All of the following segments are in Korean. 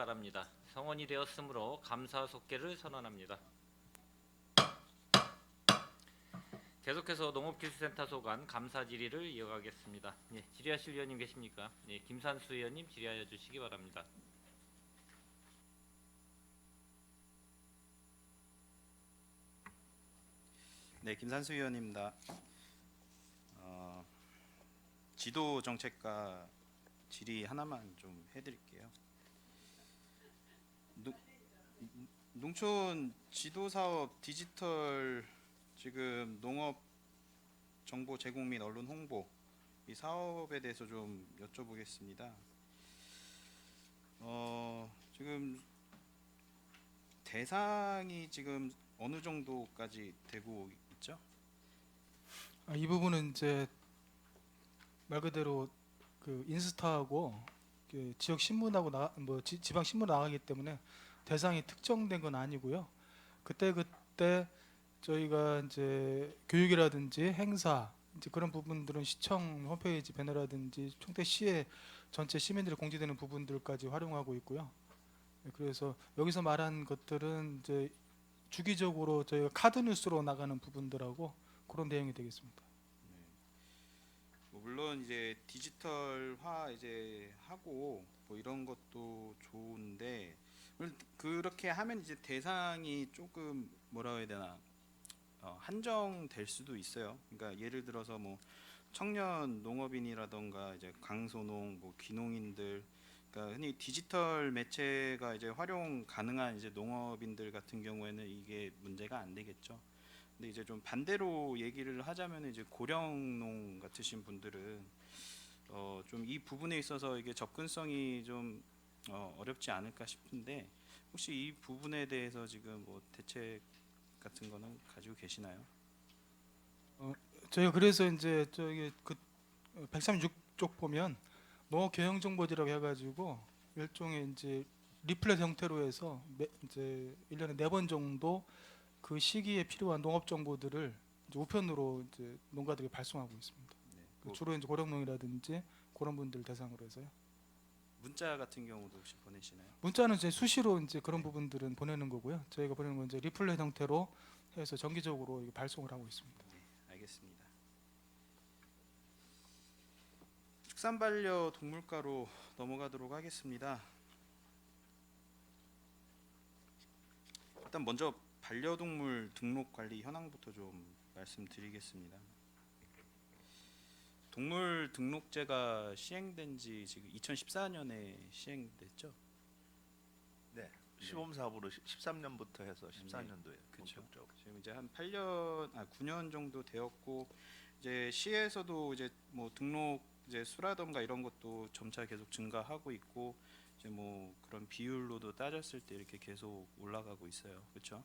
바랍니다. 성원이 되었으므로 감사 속계를 선언합니다. 계속해서 농업기술센터 소관 감사 질의를 이어가겠습니다. 예, 질의하실 위원님 계십니까? 예, 김산수 의원님 질의하여 주시기 바랍니다. 네, 김산수 의원입니다. 지도 정책과 질의 하나만 좀 해드릴게요. 노- 농촌 지도 사업 디지털 지금 농업 정보 제공 및 언론 홍보 이 사업에 대해서 좀 여쭤보겠습니다. 지금 대상이 지금 어느 정도까지 되고 있죠? 이 부분은 이제 말 그대로 그 인스타하고 그 지역 신문하고 지방 신문 나가기 때문에 대상이 특정된 건 아니고요. 그때 저희가 이제 교육이라든지 행사 이제 그런 부분들은 시청 홈페이지 배너라든지 총대 시의 전체 시민들이 공지되는 부분들까지 활용하고 있고요. 그래서 여기서 말한 것들은 이제 주기적으로 저희가 카드 뉴스로 나가는 부분들하고 그런 내용이 되겠습니다. 뭐 물론 이제 디지털화 이제 하고 뭐 이런 것도 좋은데 그렇게 하면 이제 대상이 조금 뭐라 해야 되나 한정될 수도 있어요. 그러니까 예를 들어서 뭐 청년 농업인이라던가 이제 강소농, 뭐 귀농인들, 그러니까 흔히 디지털 매체가 이제 활용 가능한 이제 농업인들 같은 경우에는 이게 문제가 안 되겠죠. 근데 이제 좀 반대로 얘기를 하자면 이제 고령농 같으신 분들은 좀 이 부분에 있어서 이게 접근성이 좀 어렵지 않을까 싶은데 혹시 이 부분에 대해서 지금 뭐 대책 같은 거는 가지고 계시나요? 저희가 그래서 이제 저기 그 136쪽 보면 농업 경영 정보지라고 해가지고 일종의 이제 리플렛 형태로 해서 이제 1년에 4번 정도 그 시기에 필요한 농업 정보들을 이제 우편으로 이제 농가들에게 발송하고 있습니다. 네. 그 뭐 주로 이제 고령농이라든지 그런 분들 대상으로 해서요. 문자 같은 경우도 혹시 보내시나요? 문자는 이제 수시로 이제 그런 네. 부분들은 보내는 거고요. 저희가 보내는 건 이제 리플렛 형태로 해서 정기적으로 이게 발송을 하고 있습니다. 네, 알겠습니다. 축산반려 동물과로 넘어가도록 하겠습니다. 일단 먼저 반려동물 등록 관리 현황부터 좀 말씀드리겠습니다. 동물 등록제가 시행된 지 지금 2014년에 시행됐죠? 네, 네. 시범 사업으로 13년부터 해서 14년도에 그쵸. 본격적으로. 지금 이제 한 9년 정도 되었고 이제 시에서도 이제 뭐 등록 이제 수라던가 이런 것도 점차 계속 증가하고 있고 이제 뭐 그런 비율로도 따졌을 때 이렇게 계속 올라가고 있어요. 그렇죠?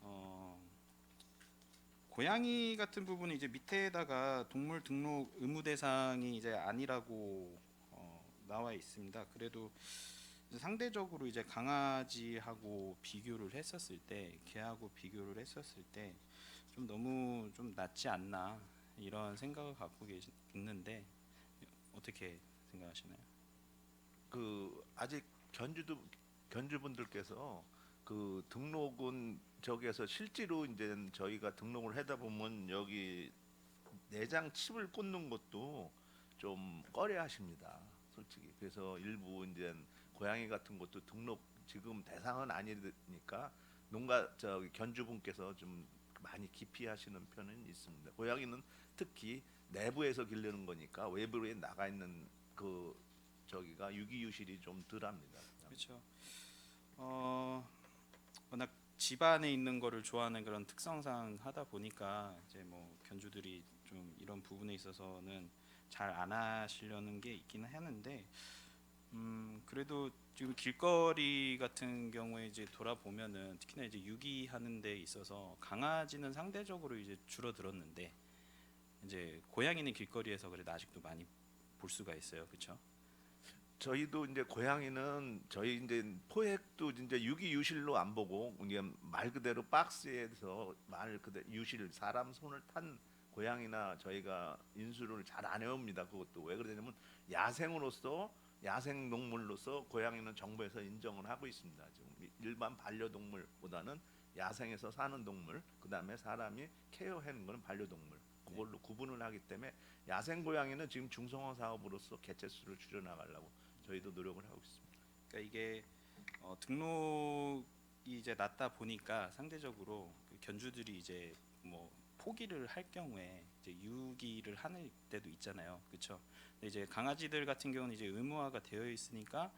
어, 고양이 같은 부분은 이제 밑에다가 동물 등록 의무 대상이 이제 아니라고 나와 있습니다. 그래도 상대적으로 이제 강아지하고 비교를 했었을 때, 개하고 비교를 했었을 때 좀 너무 좀 낮지 않나 이런 생각을 갖고 있는데 어떻게 생각하시나요? 그 아직 견주분들께서 그 등록은 저기에서 실제로 이제 저희가 등록을 하다 보면 여기 내장 칩을 꽂는 것도 좀 꺼려하십니다. 솔직히. 그래서 일부 이제 고양이 같은 것도 등록 지금 대상은 아니니까 농가 저기 견주분께서 좀 많이 기피하시는 편은 있습니다. 고양이는 특히 내부에서 기르는 거니까 외부에 나가 있는 그 저기가 유기유실이 좀 덜합니다. 그렇죠. 워낙 집 안에 있는 거를 좋아하는 그런 특성상 하다 보니까 이제 뭐 견주들이 좀 이런 부분에 있어서는 잘 안 하시려는 게 있기는 하는데 그래도 지금 길거리 같은 경우에 이제 돌아보면은 특히나 이제 유기하는 데 있어서 강아지는 상대적으로 이제 줄어들었는데 이제 고양이는 길거리에서 그래도 아직도 많이 볼 수가 있어요. 그렇죠? 저희도 이제 고양이는 저희 이제 포획도 이제 유기유실로 안 보고 이게 말 그대로 박스에서 말 그대로 유실 사람 손을 탄 고양이나 저희가 인수를 잘 안 해옵니다. 그것도 왜 그러냐면 야생으로서 야생 동물로서 고양이는 정부에서 인정을 하고 있습니다. 지금 일반 반려동물보다는 야생에서 사는 동물, 그다음에 사람이 케어하는 거는 반려동물. 그걸로 구분을 하기 때문에 야생 고양이는 지금 중성화 사업으로서 개체수를 줄여나가려고 저희도 노력을 하고 있습니다. 그러니까 이게 등록이 이제 낮다 보니까 상대적으로 그 견주들이 이제 뭐 포기를 할 경우에 이제 유기를 하는 때도 있잖아요, 그렇죠? 근데 이제 강아지들 같은 경우는 이제 의무화가 되어 있으니까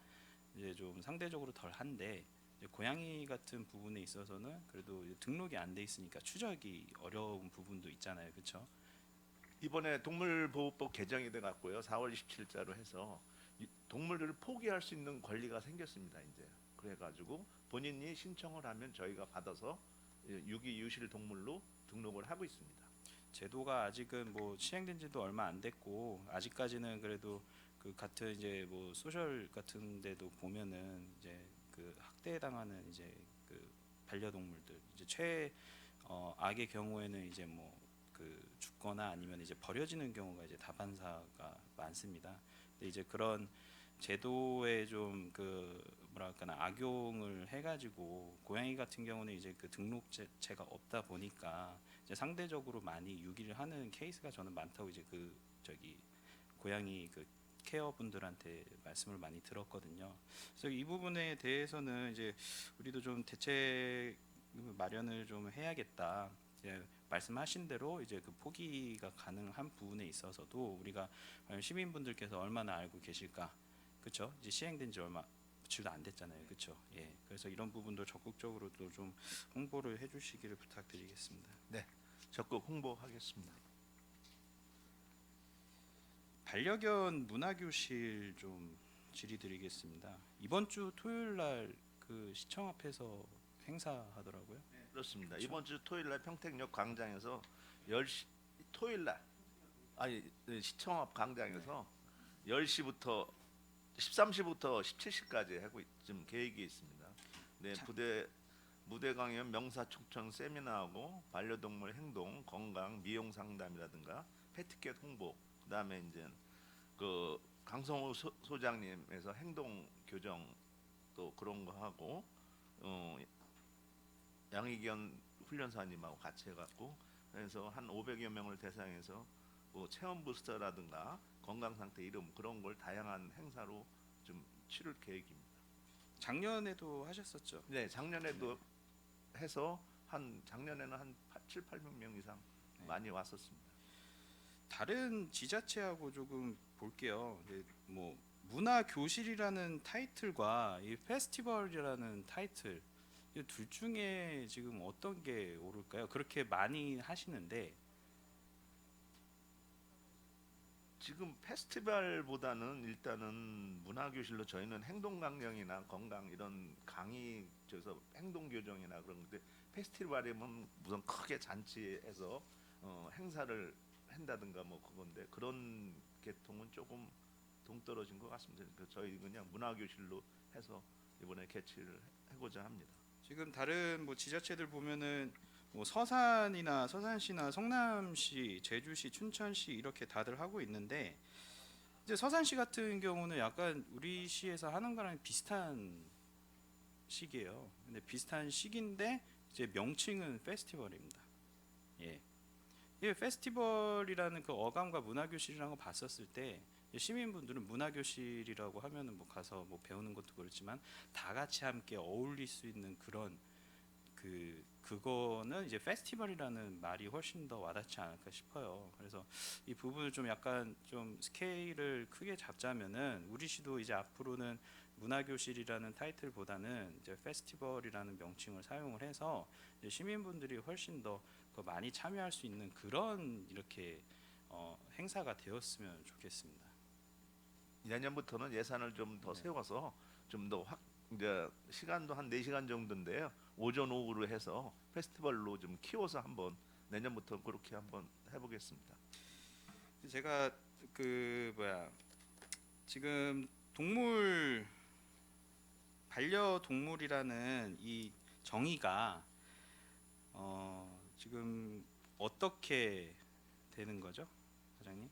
이제 좀 상대적으로 덜한데 이제 고양이 같은 부분에 있어서는 그래도 등록이 안 돼 있으니까 추적이 어려운 부분도 있잖아요, 그렇죠? 이번에 동물보호법 개정이 돼 갖고요. 4월 27일자로 해서 동물들을 포기할 수 있는 권리가 생겼습니다. 이제 그래가지고 본인이 신청을 하면 저희가 받아서 유기 유실 동물로 등록을 하고 있습니다. 제도가 아직은 뭐 시행된 지도 얼마 안 됐고 아직까지는 그래도 그 같은 이제 뭐 소셜 같은 데도 보면은 이제 그 학대당하는 이제 그 반려동물들 이제 악의 경우에는 이제 뭐 그 죽거나 아니면 이제 버려지는 경우가 이제 다반사가 많습니다. 근데 이제 그런 제도에 좀 그 뭐랄까나 악용을 해가지고 고양이 같은 경우는 이제 그 등록제가 없다 보니까 이제 상대적으로 많이 유기를 하는 케이스가 저는 많다고 이제 그 저기 고양이 그 케어분들한테 말씀을 많이 들었거든요. 그래서 이 부분에 대해서는 이제 우리도 좀 대책 마련을 좀 해야겠다. 이제 말씀하신 대로 이제 그 포기가 가능한 부분에 있어서도 우리가 과연 시민분들께서 얼마나 알고 계실까, 그렇죠? 이제 시행된 지 얼마 며칠도 안 됐잖아요, 그렇죠? 예, 그래서 이런 부분도 적극적으로도 좀 홍보를 해주시기를 부탁드리겠습니다. 네, 적극 홍보하겠습니다. 반려견 문화교실 좀 질의드리겠습니다. 이번 주 토요일 날 그 시청 앞에서 행사하더라고요. 그렇습니다. 이번 주 토요일 날 평택역 광장에서 10시 토요일 날 시청 앞 광장에서 10시부터 13시부터 17시까지 하고 지금 계획이 있습니다. 네, 무대 강연, 명사 촉천 세미나하고 반려동물 행동, 건강, 미용 상담이라든가 패티켓 홍보, 그다음에 이제 그 강성호 소장님에서 행동 교정 또 그런 거 하고 양희견 훈련사님하고 같이 해갖고 그래서 한 500여 명을 대상해서 뭐 체험 부스터라든가 건강 상태 이름 그런 걸 다양한 행사로 좀 치를 계획입니다. 작년에도 하셨었죠? 네, 작년에도 해서 작년에는 한 7, 800명 이상 네. 많이 왔었습니다. 다른 지자체하고 조금 볼게요. 뭐 문화 교실이라는 타이틀과 이 페스티벌이라는 타이틀 이 둘 중에 지금 어떤 게 오를까요? 그렇게 많이 하시는데 지금 페스티벌보다는 일단은 문화교실로 저희는 행동 강령이나 건강 이런 강의 저서 행동 교정이나 그런 건데 페스티벌이면 무슨 크게 잔치해서 행사를 한다든가 뭐 그건데 그런 계통은 조금 동떨어진 것 같습니다. 그래서 저희 그냥 문화교실로 해서 이번에 개최를 하고자 합니다. 지금 다른 뭐 지자체들 보면은 뭐 서산이나 서산시나 성남시, 제주시, 춘천시 이렇게 다들 하고 있는데 이제 서산시 같은 경우는 약간 우리 시에서 하는 거랑 비슷한 시기예요. 근데 비슷한 시기인데 이제 명칭은 페스티벌입니다. 예. 이 페스티벌이라는 그 어감과 문화교실이라는 거 봤었을 때 시민분들은 문화교실이라고 하면은 뭐 가서 뭐 배우는 것도 그렇지만 다 같이 함께 어울릴 수 있는 그런 그거는 이제 페스티벌이라는 말이 훨씬 더 와닿지 않을까 싶어요. 그래서 이 부분을 좀 약간 좀 스케일을 크게 잡자면은 우리 시도 이제 앞으로는 문화교실이라는 타이틀보다는 이제 페스티벌이라는 명칭을 사용을 해서 이제 시민분들이 훨씬 더 많이 참여할 수 있는 그런 이렇게 행사가 되었으면 좋겠습니다. 내년부터는 예산을 좀 더 세워서 좀 더 이제 시간도 한 4시간 정도인데요. 오전 오후로 해서 페스티벌로 좀 키워서 한번 내년부터 그렇게 한번 해보겠습니다. 제가 지금 반려동물이라는 이 정의가 지금 어떻게 되는 거죠, 사장님?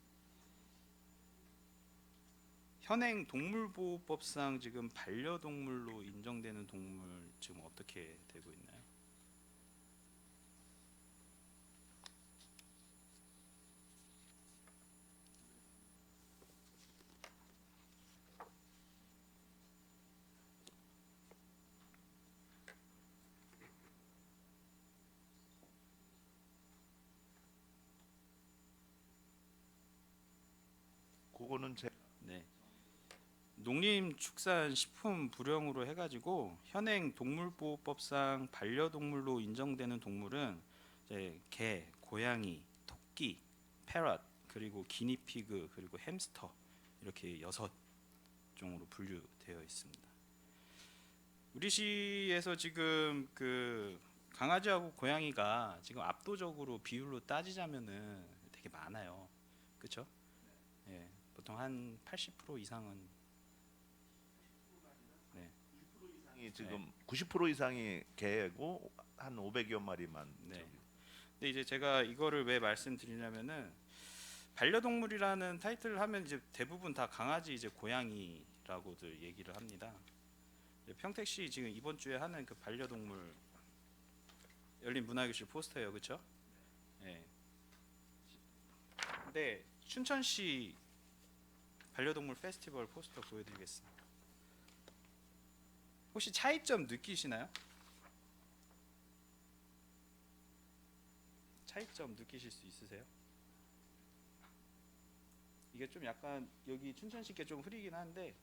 현행 동물보호법상 지금 반려동물로 인정되는 동물 지금 어떻게 되고 있나요? 그거는 제 네. 농림축산식품부령으로 해가지고 현행 동물보호법상 반려동물로 인정되는 동물은 이제 개, 고양이, 토끼, 패럿, 그리고 기니피그, 그리고 햄스터 이렇게 6종으로 분류되어 있습니다. 우리 시에서 지금 그 강아지하고 고양이가 지금 압도적으로 비율로 따지자면은 되게 많아요. 그렇죠? 예, 보통 한 80% 이상은 이상이 지금 90% 이상이 개고 한 500여 마리만. 네. 저기. 근데 이제 제가 이거를 왜 말씀드리냐면은 반려동물이라는 타이틀을 하면 이제 대부분 다 강아지 이제 고양이라고들 얘기를 합니다. 평택시 지금 이번 주에 하는 그 반려동물 열린 문화교실 포스터예요, 그렇죠? 예. 근데 춘천시 반려동물 페스티벌 포스터 보여드리겠습니다. 혹시 차이점 느끼시나요? 차이점 느끼실 수 있으세요? 이게 좀 약간 여기 춘천시께 좀 흐리긴 한데,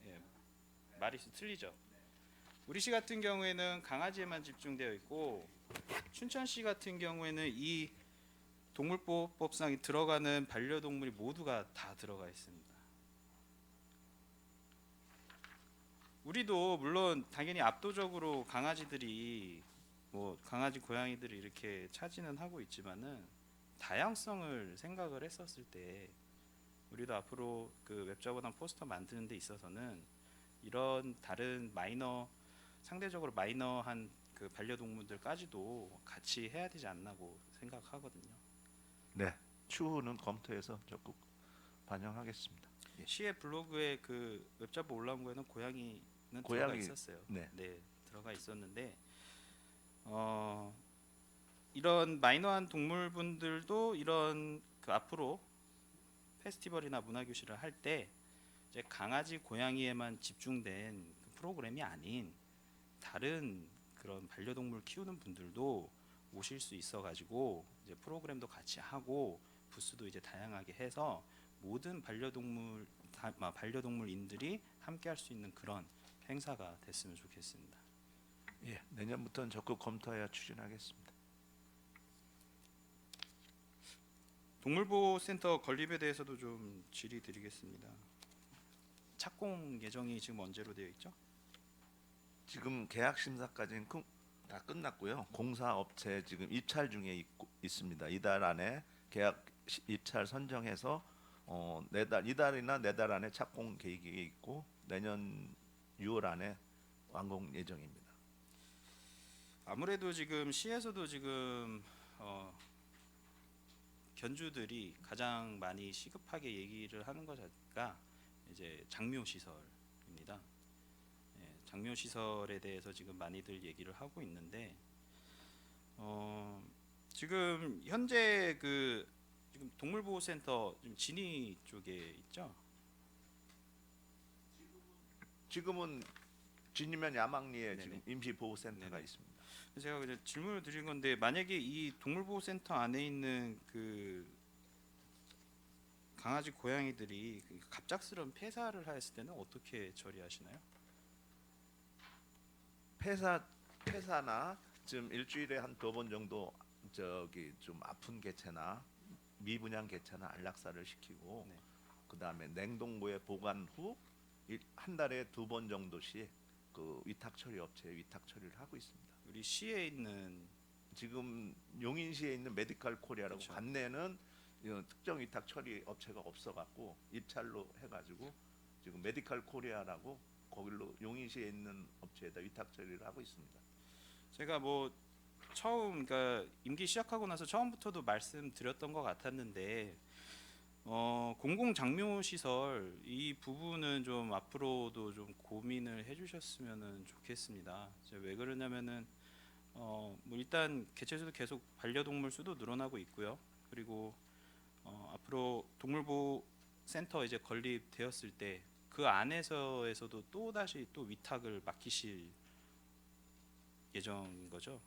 예, 마리수 틀리죠. 우리 시 같은 경우에는 강아지에만 집중되어 있고 춘천시 같은 경우에는 이 동물보호법상에 들어가는 반려동물이 모두가 다 들어가 있습니다. 우리도 물론 당연히 압도적으로 강아지들이 뭐 강아지 고양이들이 이렇게 차지는 하고 있지만은 다양성을 생각을 했었을 때 우리도 앞으로 그 웹자보단 포스터 만드는 데 있어서는 이런 다른 상대적으로 마이너한 그 반려동물들까지도 같이 해야 되지 않나고 생각하거든요. 네. 추후는 검토해서 적극 반영하겠습니다. 예. 시의 블로그에 그 웹자보 올라온 거에는 고양이는 들어가 고양이, 있었어요. 네. 들어가 있었는데 이런 마이너한 동물분들도 이런 그 앞으로 페스티벌이나 문화교실을 할 때 이제 강아지 고양이에만 집중된 그 프로그램이 아닌 다른 그런 반려동물 키우는 분들도 오실 수 있어가지고 이제 프로그램도 같이 하고 부스도 이제 다양하게 해서 모든 반려동물인들이 함께할 수 있는 그런 행사가 됐으면 좋겠습니다. 예. 내년부터는 적극 검토하여 추진하겠습니다. 동물보호센터 건립에 대해서도 좀 질의드리겠습니다. 착공 예정이 지금 언제로 되어 있죠? 지금 계약 심사까지는 다 끝났고요. 공사 업체 지금 입찰 중에 있습니다. 이달 안에 계약 입찰 선정해서 이달이나 내달 안에 착공 계획이 있고 내년 6월 안에 완공 예정입니다. 아무래도 지금 시에서도 지금 견주들이 가장 많이 시급하게 얘기를 하는 것가 이제 장묘 시설입니다. 예, 장묘 시설에 대해서 지금 많이들 얘기를 하고 있는데 지금 현재 그 지금 동물보호센터 지금 진이 쪽에 있죠? 지금은 진이면 야망리에 네네. 지금 임시보호센터가 네네. 있습니다. 제가 이제 질문을 드린 건데 만약에 이 동물보호센터 안에 있는 그 강아지 고양이들이 갑작스러운 폐사를 하였을 때는 어떻게 처리하시나요? 폐사나 지금 일주일에 한 2번 정도 저기 좀 아픈 개체나 미분양 개체나 안락사를 시키고 네. 그다음에 냉동고에 보관 후 한 달에 2번 정도씩 그 위탁 처리 업체에 위탁 처리를 하고 있습니다. 우리 시에 있는 지금 용인시에 있는 메디칼 코리아라고 그렇죠. 관내는 특정 위탁 처리 업체가 없어갖고 입찰로 해가지고 지금 메디칼 코리아라고 거길로 용인시에 있는 업체에다 위탁 처리를 하고 있습니다. 제가 뭐 처음 그러니까 임기 시작하고 나서 처음부터도 말씀드렸던 것 같았는데 공공 장묘 시설 이 부분은 좀 앞으로도 좀 고민을 해주셨으면 좋겠습니다. 이제 왜 그러냐면은 뭐 일단 개체수도 계속 반려동물 수도 늘어나고 있고요. 그리고 앞으로 동물보호 센터 이제 건립되었을 때 그 안에서에서도 또 다시 또 위탁을 맡기실 예정인 거죠.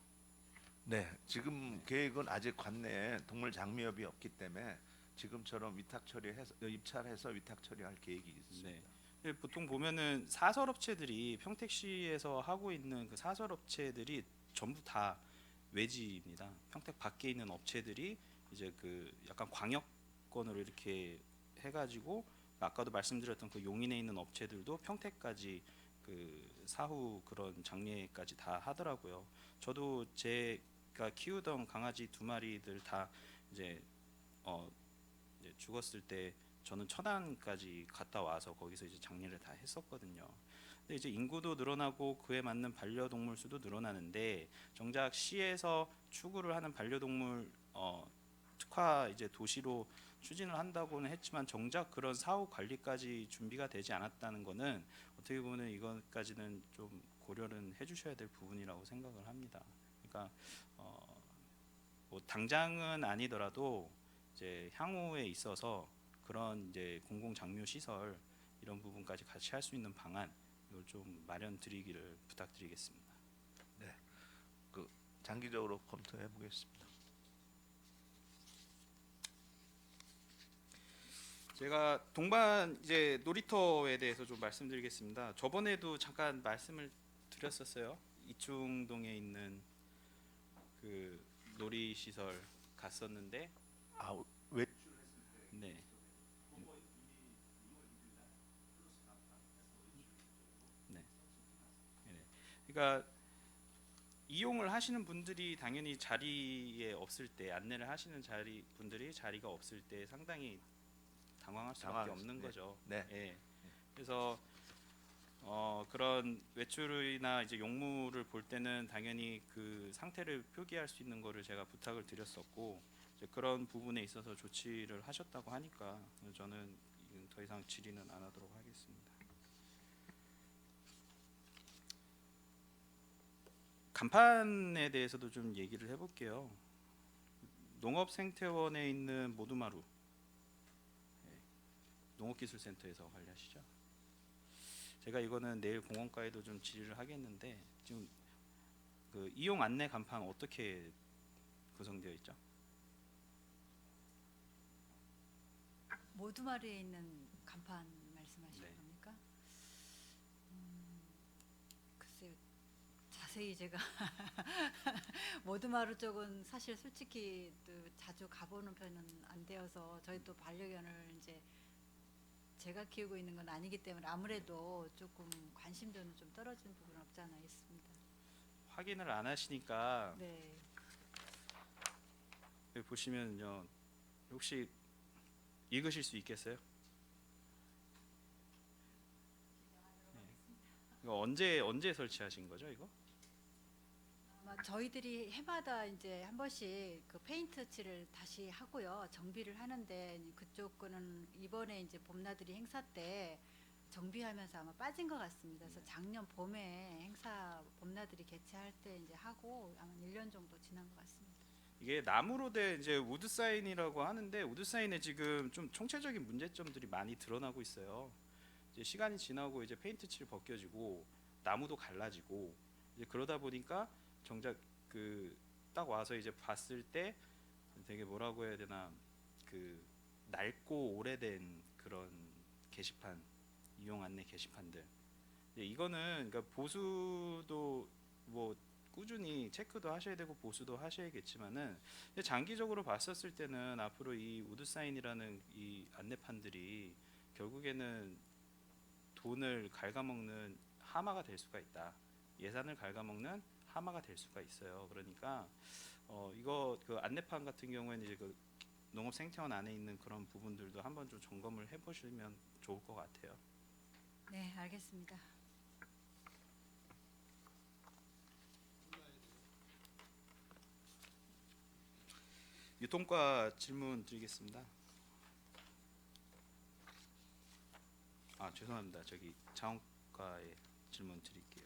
네, 지금 계획은 아직 관내에 동물 장미업이 없기 때문에 지금처럼 위탁 처리해서 입찰해서 위탁 처리할 계획이 있습니다. 네. 보통 보면은 사설업체들이 평택시에서 하고 있는 그 사설업체들이 전부 다 외지입니다. 평택 밖에 있는 업체들이 이제 그 약간 광역권으로 이렇게 해가지고 아까도 말씀드렸던 그 용인에 있는 업체들도 평택까지 그 사후 그런 장례까지 다 하더라고요. 저도 제가 키우던 강아지 2마리들 다 이제 이제 죽었을 때 저는 천안까지 갔다 와서 거기서 이제 장례를 다 했었거든요. 근데 이제 인구도 늘어나고 그에 맞는 반려동물 수도 늘어나는데 정작 시에서 추구를 하는 반려동물 특화 이제 도시로 추진을 한다고는 했지만 정작 그런 사후 관리까지 준비가 되지 않았다는 거는 어떻게 보면 이것까지는 좀 고려는 해주셔야 될 부분이라고 생각을 합니다. 그러니까 뭐 당장은 아니더라도 이제 향후에 있어서 그런 이제 공공 장묘 시설 이런 부분까지 같이 할 수 있는 방안 이걸 좀 마련 드리기를 부탁드리겠습니다. 그 장기적으로 검토해 보겠습니다. 제가 동반 이제 놀이터에 대해서 좀 말씀드리겠습니다. 저번에도 잠깐 말씀을 드렸었어요. 이충동에 있는 그 놀이 시설 갔었는데 왜 네. 네. 네. 그러니까 이용을 하시는 분들이 당연히 자리에 없을 때 안내를 하시는 분들이 자리가 없을 때 상당히 당황할 수밖에 없는 네. 거죠. 네. 예. 그래서 그런 외출이나 이제 용물을 볼 때는 당연히 그 상태를 표기할 수 있는 거를 제가 부탁을 드렸었고 이제 그런 부분에 있어서 조치를 하셨다고 하니까 저는 이건 더 이상 질의는 안 하도록 하겠습니다. 간판에 대해서도 좀 얘기를 해볼게요. 농업생태원에 있는 모두마루 농업기술센터에서 관리하시죠. 제가 이거는 내일 공원과에도 좀 질의를 하겠는데 지금 그 이용 안내 간판 어떻게 구성되어 있죠? 모두마루에 있는 간판 말씀하시는 네. 겁니까? 글쎄요, 자세히 제가 모두마루 쪽은 사실 솔직히 또 자주 가보는 편은 안 되어서 저희 또 반려견을 이제 제가 키우고 있는 건 아니기 때문에 아무래도 조금 관심도는 좀 떨어지는 부분은 없지 않아 있습니다. 확인을 안 하시니까 네. 여기 보시면요, 혹시 읽으실 수 있겠어요? 네. 이거 언제 설치하신 거죠, 이거? 아마 저희들이 해마다 이제 한 번씩 그 페인트 칠을 다시 하고요, 정비를 하는데 그쪽 거는 이번에 이제 봄나들이 행사 때 정비하면서 아마 빠진 것 같습니다. 그래서 작년 봄에 행사 봄나들이 개최할 때 이제 하고 아마 1년 정도 지난 것 같습니다. 이게 나무로 된 이제 우드 사인이라고 하는데 우드 사인에 지금 좀 총체적인 문제점들이 많이 드러나고 있어요. 이제 시간이 지나고 이제 페인트 칠 벗겨지고 나무도 갈라지고 이제 그러다 보니까 정작 그 딱 와서 이제 봤을 때 되게 뭐라고 해야 되나 그 낡고 오래된 그런 게시판 이용 안내 게시판들. 이거는 그러니까 보수도 뭐 꾸준히 체크도 하셔야 되고 보수도 하셔야겠지만은 장기적으로 봤었을 때는 앞으로 이 우드 사인이라는 이 안내판들이 결국에는 돈을 갉아먹는 하마가 될 수가 있다. 예산을 갉아먹는 하마가 될 수가 있어요. 그러니까 이거 그 안내판 같은 경우에는 이제 그 농업 생태원 안에 있는 그런 부분들도 한번 좀 점검을 해보시면 좋을 것 같아요. 네, 알겠습니다. 유통과 질문 드리겠습니다. 아 죄송합니다. 저기 자원과에 질문 드릴게요.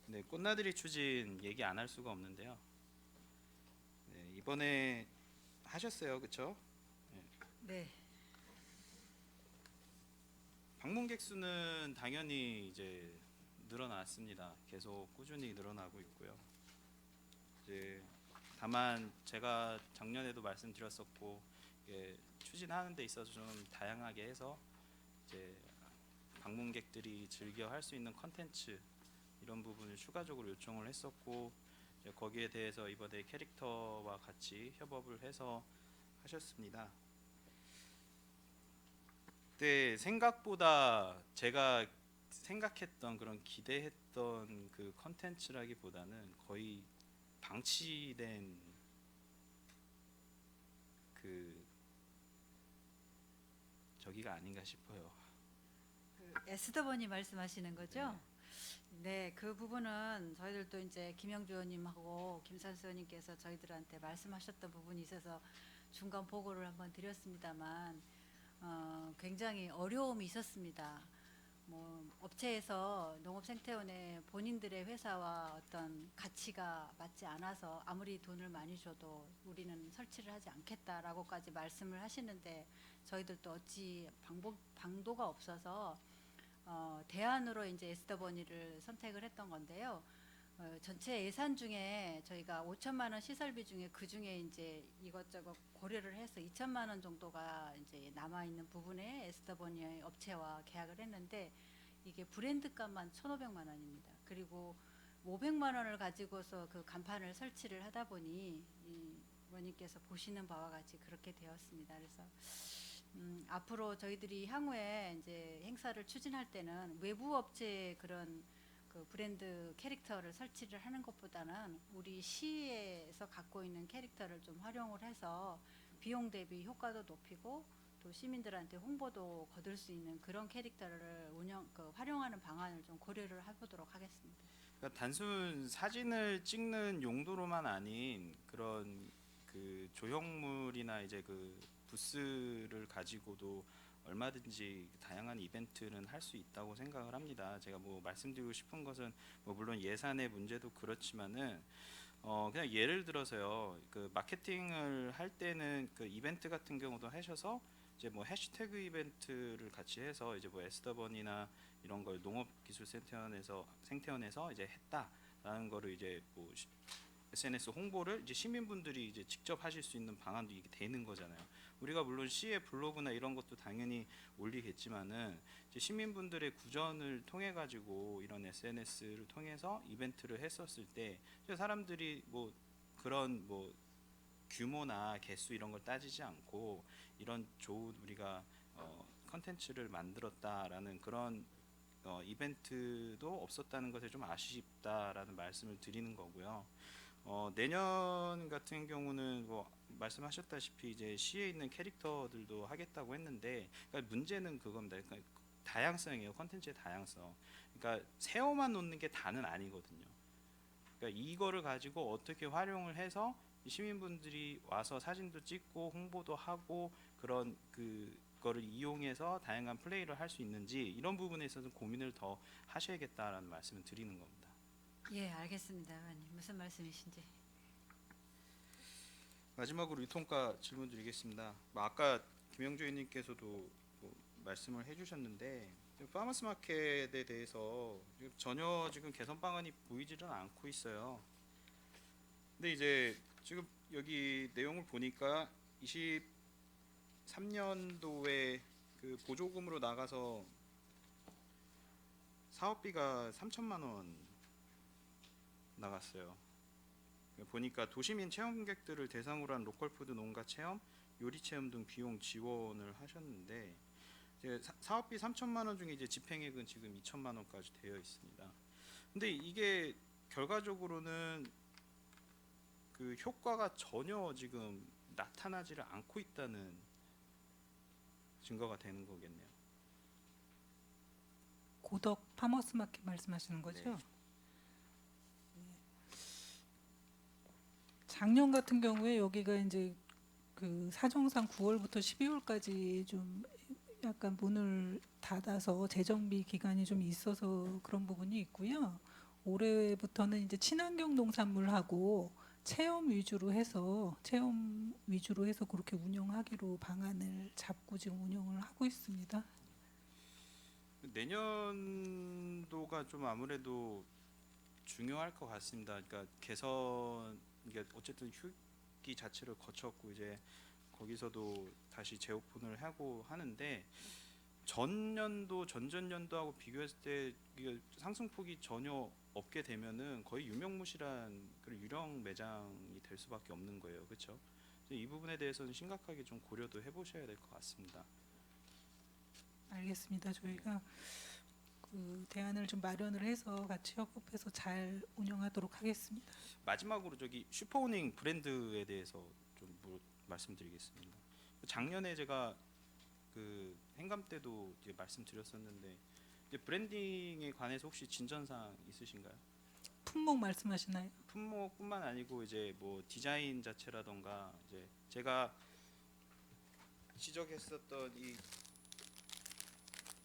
네, 꽃나들이 추진 얘기 안 할 수가 없는데요. 네, 이번에 하셨어요, 그렇죠? 네. 방문객 수는 당연히 이제 늘어났습니다. 계속 꾸준히 늘어나고 있고요. 이제 다만 제가 작년에도 말씀드렸었고 추진하는 데 있어서 좀 다양하게 해서 이제 방문객들이 즐겨 할 수 있는 컨텐츠 이런 부분을 추가적으로 요청을 했었고 이제 거기에 대해서 이번에 캐릭터와 같이 협업을 해서 하셨습니다. 근데 생각보다 제가 생각했던 그런 기대했던 그 컨텐츠라기보다는 거의 방치된 그 저기가 아닌가 싶어요. 그 에스더버니 말씀하시는 거죠? 네, 그 부분은 저희들도 이제 김영주 의원님하고 김산수 의원님께서 저희들한테 말씀하셨던 부분이 있어서 중간 보고를 한번 드렸습니다만 굉장히 어려움이 있었습니다. 뭐 업체에서 농업생태원에 본인들의 회사와 어떤 가치가 맞지 않아서 아무리 돈을 많이 줘도 우리는 설치를 하지 않겠다라고까지 말씀을 하시는데 저희들도 어찌 방도가 없어서 대안으로 이제 에스더버니를 선택을 했던 건데요. 전체 예산 중에 저희가 5천만 원 시설비 중에 그 중에 이제 이것저것 고려를 해서 2천만 원 정도가 이제 남아 있는 부분에 에스더버니 업체와 계약을 했는데 이게 브랜드값만 1,500만 원입니다. 그리고 500만 원을 가지고서 그 간판을 설치를 하다 보니 이 의원님께서 보시는 바와 같이 그렇게 되었습니다. 그래서 앞으로 저희들이 향후에 이제 행사를 추진할 때는 외부 업체의 그런 그 브랜드 캐릭터를 설치를 하는 것보다는 우리 시에서 갖고 있는 캐릭터를 좀 활용을 해서 비용 대비 효과도 높이고 또 시민들한테 홍보도 거둘 수 있는 그런 캐릭터를 활용하는 방안을 좀 고려를 해보도록 하겠습니다. 그러니까 단순 사진을 찍는 용도로만 아닌 그런 그 조형물이나 이제 그 부스를 가지고도 얼마든지 다양한 이벤트는 할 수 있다고 생각을 합니다. 제가 뭐 말씀드리고 싶은 것은 뭐 물론 예산의 문제도 그렇지만은 그냥 예를 들어서요. 그 마케팅을 할 때는 그 이벤트 같은 경우도 하셔서 이제 뭐 해시태그 이벤트를 같이 해서 이제 뭐 에스더버니나 이런 걸 농업기술센터원에서 이제 했다라는 거를 이제 뭐 SNS 홍보를 이제 시민분들이 이제 직접 하실 수 있는 방안도 이게 되는 거잖아요. 우리가 물론 시의 블로그나 이런 것도 당연히 올리겠지만은 이제 시민분들의 구전을 통해 가지고 이런 SNS를 통해서 이벤트를 했었을 때 이제 사람들이 뭐 그런 뭐 규모나 개수 이런 걸 따지지 않고 이런 좋은 우리가 컨텐츠를 만들었다라는 그런 이벤트도 없었다는 것에 좀 아쉽다라는 말씀을 드리는 거고요. 내년 같은 경우는 뭐 말씀하셨다시피 이제 시에 있는 캐릭터들도 하겠다고 했는데 그러니까 문제는 그겁니다. 그러니까 다양성이에요. 컨텐츠의 다양성. 그러니까 세워만 놓는 게 다는 아니거든요. 그러니까 이거를 가지고 어떻게 활용을 해서 시민분들이 와서 사진도 찍고 홍보도 하고 그런 그거를 이용해서 다양한 플레이를 할 수 있는지 이런 부분에 있어서 고민을 더 하셔야겠다라는 말씀을 드리는 겁니다. 예, 알겠습니다, 의원님. 무슨 말씀이신지. 마지막으로 유통가 질문 드리겠습니다. 뭐 아까 김영주 의원님께서도 뭐 말씀을 해주셨는데 파머스 마켓에 대해서 전혀 지금 개선 방안이 보이지는 않고 있어요. 근데 이제 지금 여기 내용을 보니까 23년도에 그 보조금으로 나가서 사업비가 3천만 원 나갔어요. 보니까 도시민 체험객들을 대상으로 한 로컬푸드 농가 체험, 요리 체험 등 비용 지원을 하셨는데 이제 사업비 3천만 원 중에 이제 집행액은 지금 2천만 원까지 되어 있습니다. 근데 이게 결과적으로는 그 효과가 전혀 지금 나타나지를 않고 있다는 증거가 되는 거겠네요. 고덕 파머스 마켓 말씀하시는 거죠? 네. 작년 같은 경우에 여기가 이제 그 사정상 9월부터 12월까지 좀 약간 문을 닫아서 재정비 기간이 좀 있어서 그런 부분이 있고요. 올해부터는 이제 친환경 농산물하고 체험 위주로 해서 그렇게 운영하기로 방안을 잡고 지금 운영을 하고 있습니다. 내년도가 좀 아무래도 중요할 것 같습니다. 그러니까 개선 이게 어쨌든 휴기 자체를 거쳤고 이제 거기서도 다시 재오픈을 하고 하는데 전년도 전전년도하고 비교했을 때 이게 상승폭이 전혀 없게 되면은 거의 유명무실한 그런 유령 매장이 될 수밖에 없는 거예요. 그렇죠? 이 부분에 대해서는 심각하게 좀 고려도 해보셔야 될 것 같습니다. 알겠습니다. 저희가 그 대안을 좀 마련을 해서 같이 협업해서 잘 운영하도록 하겠습니다. 마지막으로 저기 슈퍼오닝 브랜드에 대해서 좀 말씀드리겠습니다. 작년에 제가 그 행감 때도 이제 말씀드렸었는데 이제 브랜딩에 관해서 혹시 진전사항 있으신가요? 품목 말씀하시나요? 품목뿐만 아니고 이제 뭐 디자인 자체라던가 이제 제가 지적했었던 이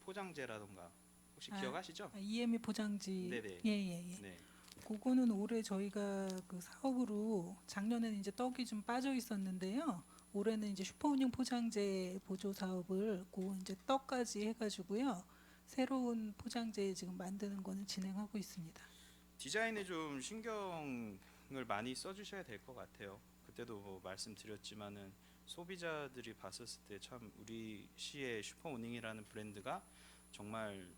포장재라던가 혹시 기억하시죠? EME 포장지. 네네. 예예예. 네. 그거는 올해 저희가 그 사업으로 작년에는 이제 떡이 좀 빠져 있었는데요. 올해는 이제 슈퍼운영 포장재 보조 사업을 그 이제 떡까지 해가지고요. 새로운 포장재 지금 만드는 거는 진행하고 있습니다. 디자인에 좀 신경을 많이 써주셔야 될 것 같아요. 그때도 뭐 말씀드렸지만은 소비자들이 봤었을 때 참 우리 시의 슈퍼오닝이라는 브랜드가 정말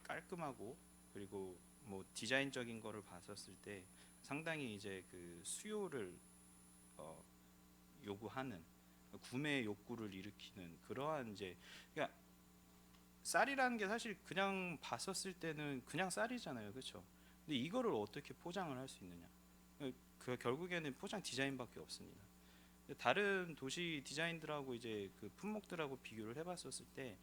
깔끔하고 그리고 뭐 디자인적인 거를 봤었을 때 상당히 이제 그 수요를 요구하는 구매 욕구를 일으키는 그러한 이제 그러니까 쌀이라는 게 사실 그냥 봤었을 때는 그냥 쌀이잖아요, 그렇죠? 근데 이거를 어떻게 포장을 할 수 있느냐? 그 결국에는 포장 디자인밖에 없습니다. 다른 도시 디자인들하고 이제 그 품목들하고 비교를 해봤었을 때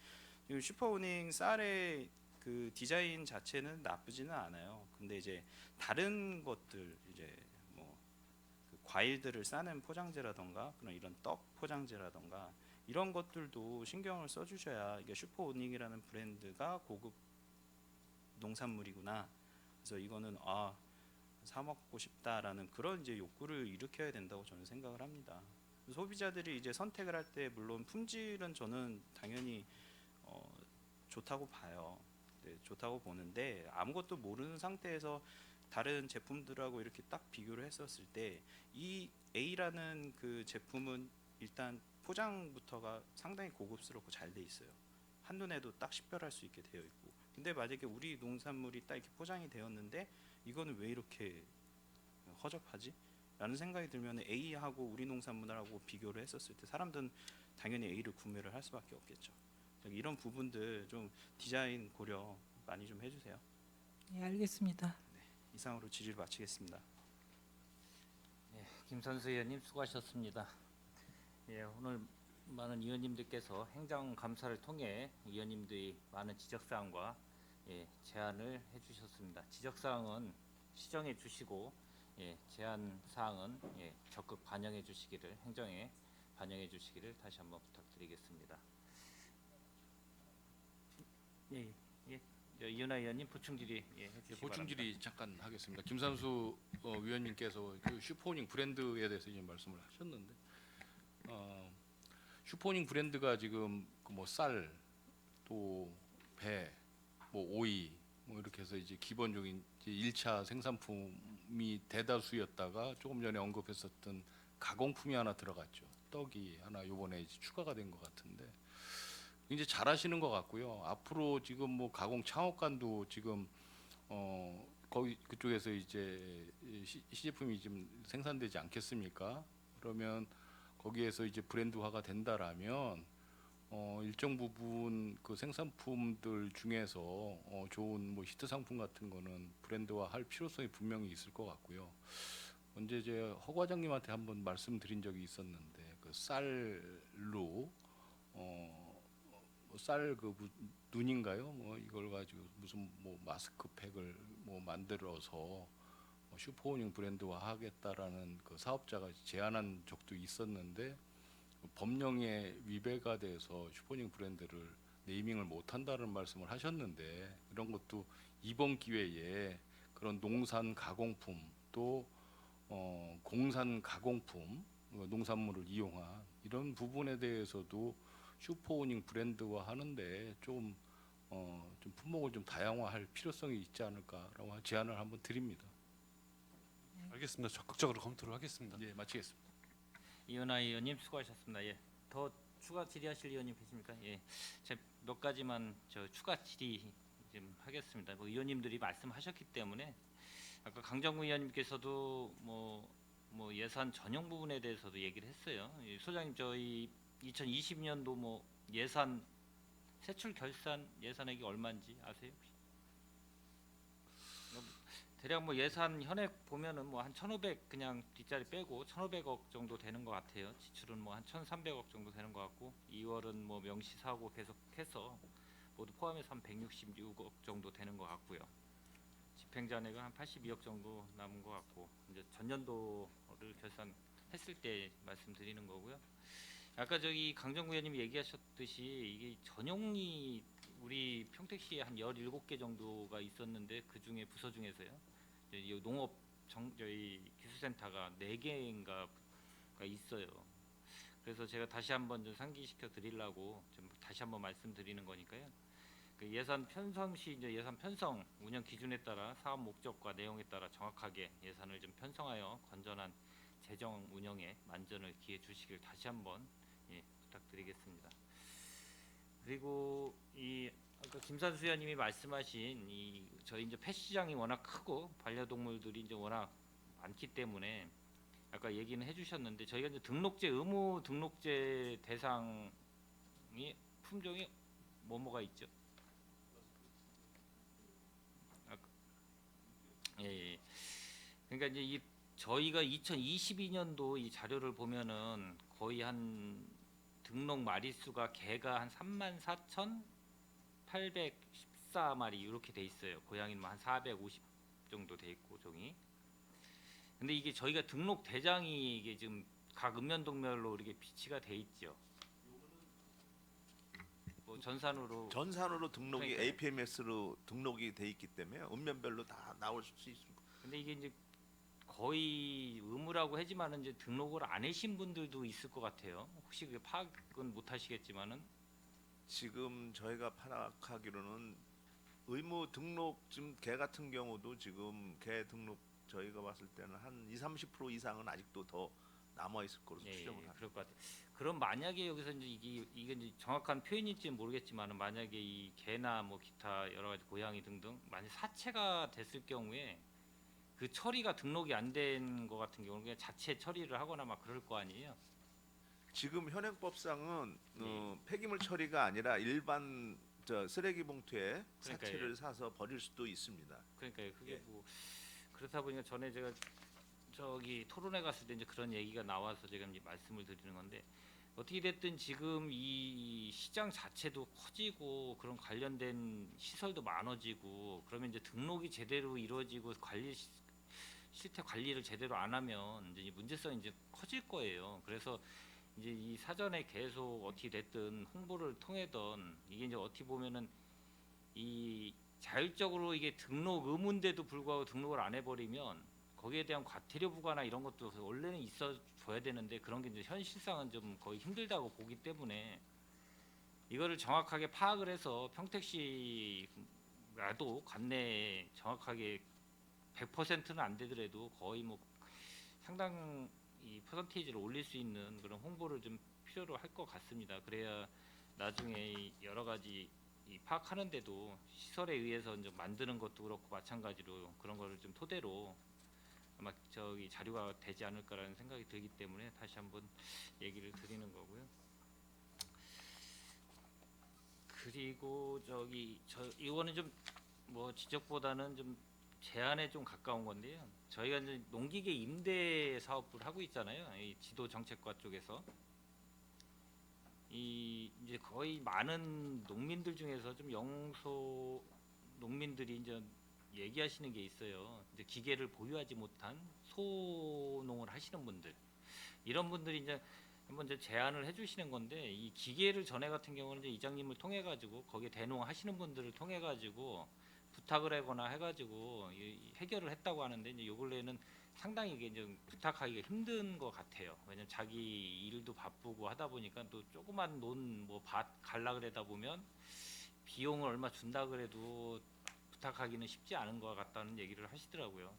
슈퍼오닝 쌀의 그 디자인 자체는 나쁘지는 않아요. 근데 이제 다른 것들 이제 그 과일들을 싸는 포장재라던가 그런 이런 떡 포장재라던가 이런 것들도 신경을 써주셔야 이게 슈퍼오닝이라는 브랜드가 고급 농산물이구나. 그래서 이거는 사 먹고 싶다라는 그런 이제 욕구를 일으켜야 된다고 저는 생각을 합니다. 소비자들이 이제 선택을 할 때 물론 품질은 저는 당연히 좋다고 봐요. 네, 좋다고 보는데 아무것도 모르는 상태에서 다른 제품들하고 이렇게 딱 비교를 했었을 때 이 A라는 그 제품은 일단 포장부터가 상당히 고급스럽고 잘 돼 있어요. 한눈에도 딱 식별할 수 있게 되어 있고. 근데 만약에 우리 농산물이 딱 이렇게 포장이 되었는데 이거는 왜 이렇게 허접하지? 라는 생각이 들면 A하고 우리 농산물하고 비교를 했었을 때 사람들은 당연히 A를 구매를 할 수밖에 없겠죠. 이런 부분들 좀 디자인 고려 많이 좀 해주세요. 예, 알겠습니다. 이상으로 질의를 마치겠습니다. 김선수 의원님 수고하셨습니다. 예, 오늘 많은 의원님들께서 행정감사를 통해 의원님들이 많은 지적사항과 제안을 해주셨습니다. 지적사항은 시정해 주시고 제안사항은 적극 반영해 주시기를 행정에 반영해 주시기를 다시 한번 부탁드리겠습니다. 이은하 의원님 보충 질의 해주시기 보충 바랍니다. 질의 잠깐 하겠습니다. 김산수 위원님께서 그 슈퍼오닝 브랜드에 대해서 이제 말씀을 하셨는데 슈퍼오닝 브랜드가 지금 뭐 쌀, 또 배, 뭐 오이 뭐 이렇게 해서 이제 기본적인 이제 1차 생산품이 대다수였다가 조금 전에 언급했었던 가공품이 하나 들어갔죠. 떡이 하나 이번에 이제 추가가 된 것 같은데 이제 잘하시는 것 같고요. 앞으로 지금 뭐 가공 창업관도 지금 거기 그쪽에서 이제 시제품이 지금 생산되지 않겠습니까? 그러면 거기에서 이제 브랜드화가 된다라면 일정 부분 그 생산품들 중에서 좋은 뭐 히트 상품 같은 거는 브랜드화할 필요성이 분명히 있을 것 같고요. 언제 제 허 과장님한테 한번 말씀드린 적이 있었는데 그 쌀로 쌀 그 눈인가요? 뭐 이걸 가지고 무슨 뭐 마스크팩을 뭐 만들어서 슈퍼우닝 브랜드화 하겠다라는 그 사업자가 제안한 적도 있었는데 그 법령에 위배가 돼서 슈퍼우닝 브랜드를 네이밍을 못 한다는 말씀을 하셨는데 이런 것도 이번 기회에 그런 농산 가공품 또 공산 가공품 농산물을 이용한 이런 부분에 대해서도 슈퍼우닝 브랜드화 하는데 좀 품목을 좀 다양화할 필요성이 있지 않을까라고 제안을 한번 드립니다. 알겠습니다. 적극적으로 검토를 하겠습니다. 예, 마치겠습니다. 이은하 의원님 수고하셨습니다. 예, 더 추가 질의하실 의원님 계십니까? 예, 제가 몇 가지만 추가 질의 좀 하겠습니다. 뭐 의원님들이 말씀하셨기 때문에 아까 강정구 의원님께서도 뭐 예산 전용 부분에 대해서도 얘기를 했어요. 예, 소장님 저희 2020년도 뭐 예산 세출 결산 예산액이 얼마인지 아세요? 대략 뭐 예산 현액 보면은 뭐 한 1,500 그냥 뒷자리 빼고 1,500억 정도 되는 것 같아요. 지출은 뭐 한 1,300억 정도 되는 것 같고 2월은 뭐 명시사고 계속해서 모두 포함해서 한 166억 정도 되는 것 같고요. 집행잔액은 한 82억 정도 남은 것 같고 이제 전년도를 결산했을 때 말씀드리는 거고요. 아까 저기 강정구 의원님이 얘기하셨듯이 이게 전용이 우리 평택시에 한 17개 정도가 있었는데 그 중에 부서 중에서요. 이 농업 저희 기술센터가 4개인가가 있어요. 그래서 제가 다시 한번 좀 상기시켜 드리려고 좀 다시 한번 말씀드리는 거니까요. 그 예산 편성 시 이제 예산 편성 운영 기준에 따라 사업 목적과 내용에 따라 정확하게 예산을 좀 편성하여 건전한 재정 운영에 만전을 기해 주시길 다시 한번 부탁드리겠습니다. 그리고 이 아까 김산수 의원님이 말씀하신 이 저희 이제 펫 시장이 워낙 크고 반려동물들이 이제 워낙 많기 때문에 아까 얘기는 해주셨는데 저희가 이제 등록제 의무 등록제 대상이 품종이 뭐가 있죠? 예. 그러니까 이제 이 저희가 2022년도 이 자료를 보면은 거의 한 등록 마리수가 개가 한 34,814마리 이렇게 돼 있어요. 고양이는 한 450 정도 돼 있고 종이. 근데 이게 저희가 등록 대장이 이게 지금 각 읍면동별로 이렇게 비치가 돼 있죠. 뭐 전산으로 등록이 그러니까요. APMS로 등록이 돼 있기 때문에 읍면별로 다 나올 수 있습니다. 근데 이게 이제 거의 의무라고 하지만은 이제 등록을 안 하신 분들도 있을 것 같아요. 혹시 그 파악은 못 하시겠지만은 지금 저희가 파악하기로는 의무 등록 지금 개 같은 경우도 지금 개 등록 저희가 봤을 때는 한 20-30% 이상은 아직도 더 남아 있을 거로 추정을 합니다. 그럴 것 같아요. 그럼 만약에 여기서 이제 이게 이제 정확한 표현일지는 모르겠지만은 만약에 이 개나 뭐 기타 여러 가지 고양이 등등 만약 사체가 됐을 경우에 그 처리가 등록이 안 된 거 같은 경우는 그냥 자체 처리를 하거나 막 그럴 거 아니에요. 지금 현행법상은 네. 폐기물 처리가 아니라 일반 쓰레기 봉투에 그러니까요. 사체를 사서 버릴 수도 있습니다. 그러니까 그게 예. 뭐 그렇다 보니까 전에 제가 저기 토론회 갔을 때 이제 그런 얘기가 나와서 제가 이제 말씀을 드리는 건데 어떻게 됐든 지금 이 시장 자체도 커지고 그런 관련된 시설도 많아지고 그러면 이제 등록이 제대로 이루어지고 실태 관리를 제대로 안 하면 이제 이 문제성이 이제 커질 거예요. 그래서 이제 이 사전에 계속 어떻게 됐든 홍보를 통해던 이게 이제 어떻게 보면은 이 자율적으로 이게 등록 의무인데도 불구하고 등록을 안 해버리면 거기에 대한 과태료 부과나 이런 것도 원래는 있어 줘야 되는데 그런 게 이제 현실상은 좀 거의 힘들다고 보기 때문에 이거를 정확하게 파악을 해서 평택시라도 관내에 정확하게 100%는 안 되더라도 거의 뭐 상당 이 퍼센테이지를 올릴 수 있는 그런 홍보를 좀 필요로 할 것 같습니다. 그래야 나중에 이 여러 가지 이 파악하는데도 시설에 의해서 좀 만드는 것도 그렇고 마찬가지로 그런 거를 좀 토대로 아마 저기 자료가 되지 않을까라는 생각이 들기 때문에 다시 한번 얘기를 드리는 거고요. 그리고 저기 이거는 좀 뭐 지적보다는 좀 제안에 좀 가까운 건데요. 저희가 이제 농기계 임대 사업을 하고 있잖아요. 이 지도 정책과 쪽에서 이 이제 거의 많은 농민들 중에서 좀 영소 농민들이 이제 얘기하시는 게 있어요. 이제 기계를 보유하지 못한 소농을 하시는 분들, 이런 분들이 이제 한번 이제 제안을 해주시는 건데, 이 기계를 전에 같은 경우는 이제 이장님을 통해 가지고 거기에 대농하시는 분들을 통해 가지고 부탁을 하거나 해가지고 해결을 했다고 하는데, 이제 요 근래에는 상당히 이게 좀 부탁하기가 힘든 것 같아요. 왜냐면 자기 일도 바쁘고 하다 보니까 또 조그만 논 뭐 밭 갈라 그러다 보면 비용을 얼마 준다 그래도 부탁하기는 쉽지 않은 것 같다는 얘기를 하시더라고요.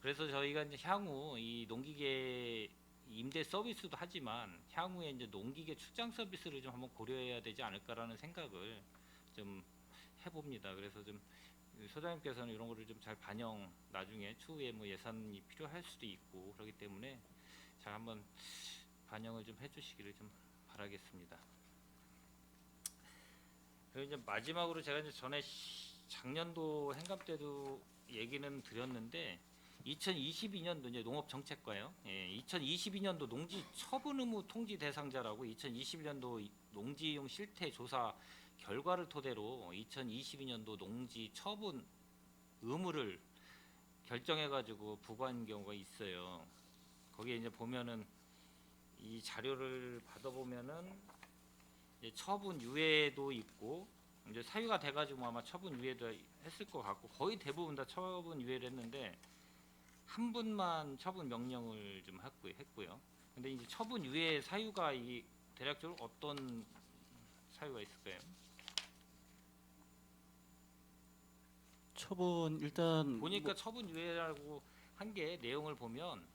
그래서 저희가 이제 향후 이 농기계 임대 서비스도 하지만 향후에 이제 농기계 출장 서비스를 좀 한번 고려해야 되지 않을까라는 생각을 좀 해봅니다. 그래서 좀 소장님께서는 이런 거를 좀 잘 반영, 나중에 추후에 뭐 예산이 필요할 수도 있고 그렇기 때문에 잘 한번 반영을 좀 해주시기를 좀 바라겠습니다. 그리고 이제 마지막으로 제가 이제 전에 작년도 행감 때도 얘기는 드렸는데, 2022년도 이제 농업정책과요. 2022년도 농지 처분 의무 통지 대상자라고 2021년도 농지이용 실태 조사 결과를 토대로 2022년도 농지 처분 의무를 결정해가지고 부과한 경우가 있어요. 거기에 이제 보면은 이 자료를 받아보면은 이제 처분 유예도 있고, 이제 사유가 돼가지고 아마 처분 유예도 했을 것 같고, 거의 대부분 다 처분 유예를 했는데 한 분만 처분 명령을 좀 했고요. 근데 이제 처분 유예 사유가 이 대략적으로 어떤 사유가 있을까요? 처분 일단 보니까 처분 유예라고 한 게 내용을 보면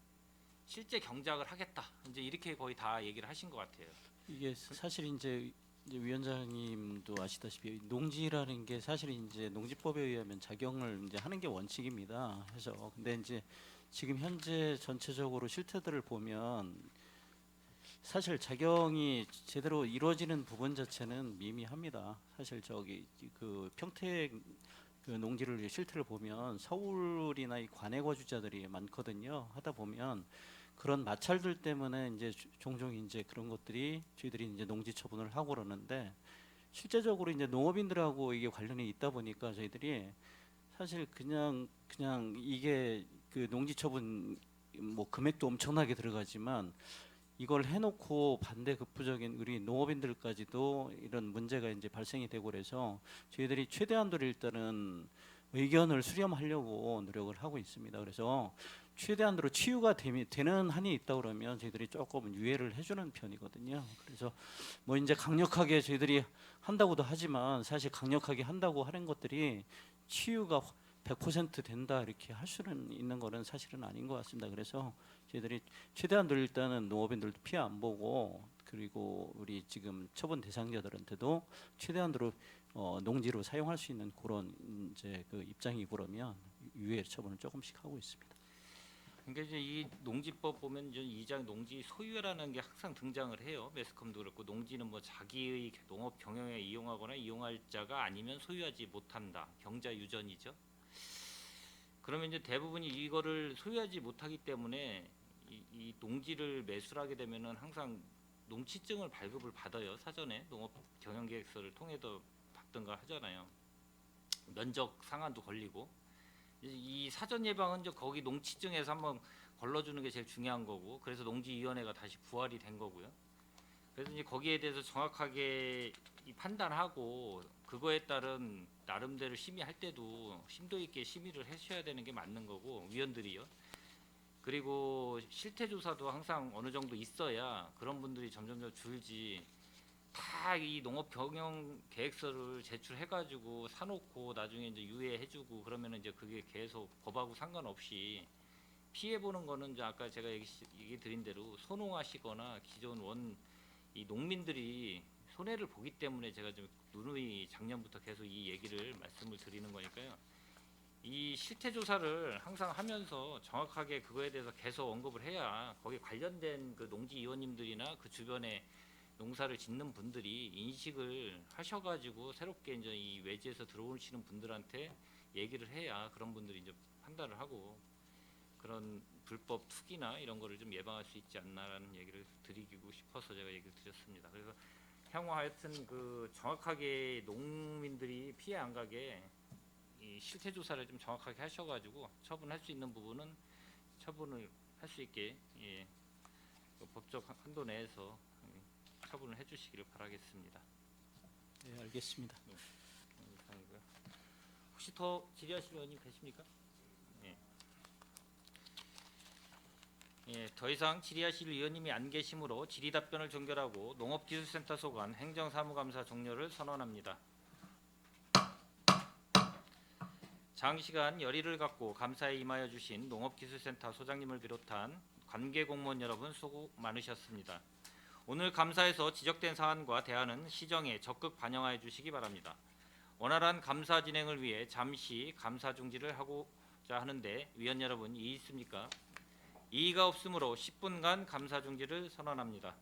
실제 경작을 하겠다, 이제 이렇게 거의 다 얘기를 하신 것 같아요. 이게 사실 이제 위원장님도 아시다시피 농지라는 게 사실 이제 농지법에 의하면 작용을 이제 하는 게 원칙입니다. 해서 근데 이제 지금 현재 전체적으로 실태들을 보면 사실 작용이 제대로 이루어지는 부분 자체는 미미합니다. 사실 저기 그 평택 그 농지를 실태를 보면 서울이나 이 관내 거주자들이 많거든요. 하다 보면 그런 마찰들 때문에 이제 종종 이제 그런 것들이 저희들이 이제 농지 처분을 하고 그러는데, 실제적으로 이제 농업인들하고 이게 관련이 있다 보니까 저희들이 사실 그냥 이게 그 농지 처분 뭐 금액도 엄청나게 들어가지만 이걸 해놓고 반대급부적인 우리 농업인들까지도 이런 문제가 이제 발생이 되고 그래서 저희들이 최대한도로 일단은 의견을 수렴하려고 노력을 하고 있습니다. 그래서 최대한으로 치유가 되는 한이 있다 그러면 저희들이 조금 유예를 해주는 편이거든요. 그래서 뭐 이제 강력하게 저희들이 한다고도 하지만 사실 강력하게 한다고 하는 것들이 치유가 100% 된다 이렇게 할 수는 있는 거는 사실은 아닌 것 같습니다. 그래서 저희들이 최대한으로 일단은 농업인들도 피해 안 보고, 그리고 우리 지금 처분 대상자들한테도 최대한으로 농지로 사용할 수 있는 그런 이제 그 입장이 그러면 유예 처분을 조금씩 하고 있습니다. 그러니까 이제 이 농지법 보면 이제 2장 농지 소유라는 게 항상 등장을 해요. 매스컴도 그렇고, 농지는 뭐 자기의 농업 경영에 이용하거나 이용할 자가 아니면 소유하지 못한다. 경자 유전이죠. 그러면 이제 대부분이 이거를 소유하지 못하기 때문에 이 농지를 매수를 하게 되면은 항상 농취증을 발급을 받아요. 사전에 농업 경영 계획서를 통해서 받든가 하잖아요. 면적 상한도 걸리고, 이 사전 예방은 이제 거기 농취증에서 한번 걸러주는 게 제일 중요한 거고, 그래서 농지위원회가 다시 부활이 된 거고요. 그래서 이제 거기에 대해서 정확하게 이 판단하고 그거에 따른 나름대로 심의할 때도 심도 있게 심의를 하셔야 되는 게 맞는 거고, 위원들이요. 그리고 실태 조사도 항상 어느 정도 있어야 그런 분들이 점점 줄지, 다 이 농업 경영 계획서를 제출해가지고 사놓고 나중에 이제 유예해주고 그러면은 이제 그게 계속 법하고 상관없이 피해 보는 거는 이제 아까 제가 얘기 드린 대로 소농하시거나 기존 이 농민들이 손해를 보기 때문에 제가 좀 누누이 작년부터 계속 이 얘기를 말씀을 드리는 거니까요. 이 실태 조사를 항상 하면서 정확하게 그거에 대해서 계속 언급을 해야 거기 관련된 그 농지위원님들이나 그 주변에 농사를 짓는 분들이 인식을 하셔가지고 새롭게 이제 이 외지에서 들어오시는 분들한테 얘기를 해야 그런 분들이 이제 판단을 하고 그런 불법 투기나 이런 거를 좀 예방할 수 있지 않나라는 얘기를 드리고 싶어서 제가 얘기를 드렸습니다. 그래서 향후 하여튼 그 정확하게 농민들이 피해 안 가게 이 실태 조사를 좀 정확하게 하셔가지고 처분할 수 있는 부분은 처분을 할 수 있게 그 법적 한도 내에서 처분을 해주시기를 바라겠습니다. 네, 알겠습니다. 이상이고요. 혹시 더 질의하실 의원님 계십니까? 예. 예, 더 이상 질의하실 의원님이 안 계시므로 질의 답변을 종결하고 농업기술센터 소관 행정사무감사 종료를 선언합니다. 장시간 열의를 갖고 감사에 임하여 주신 농업기술센터 소장님을 비롯한 관계 공무원 여러분 수고 많으셨습니다. 오늘 감사에서 지적된 사안과 대안은 시정에 적극 반영하여 주시기 바랍니다. 원활한 감사 진행을 위해 잠시 감사 중지를 하고자 하는데 위원 여러분 이의 있습니까? 이의가 없으므로 10분간 감사 중지를 선언합니다.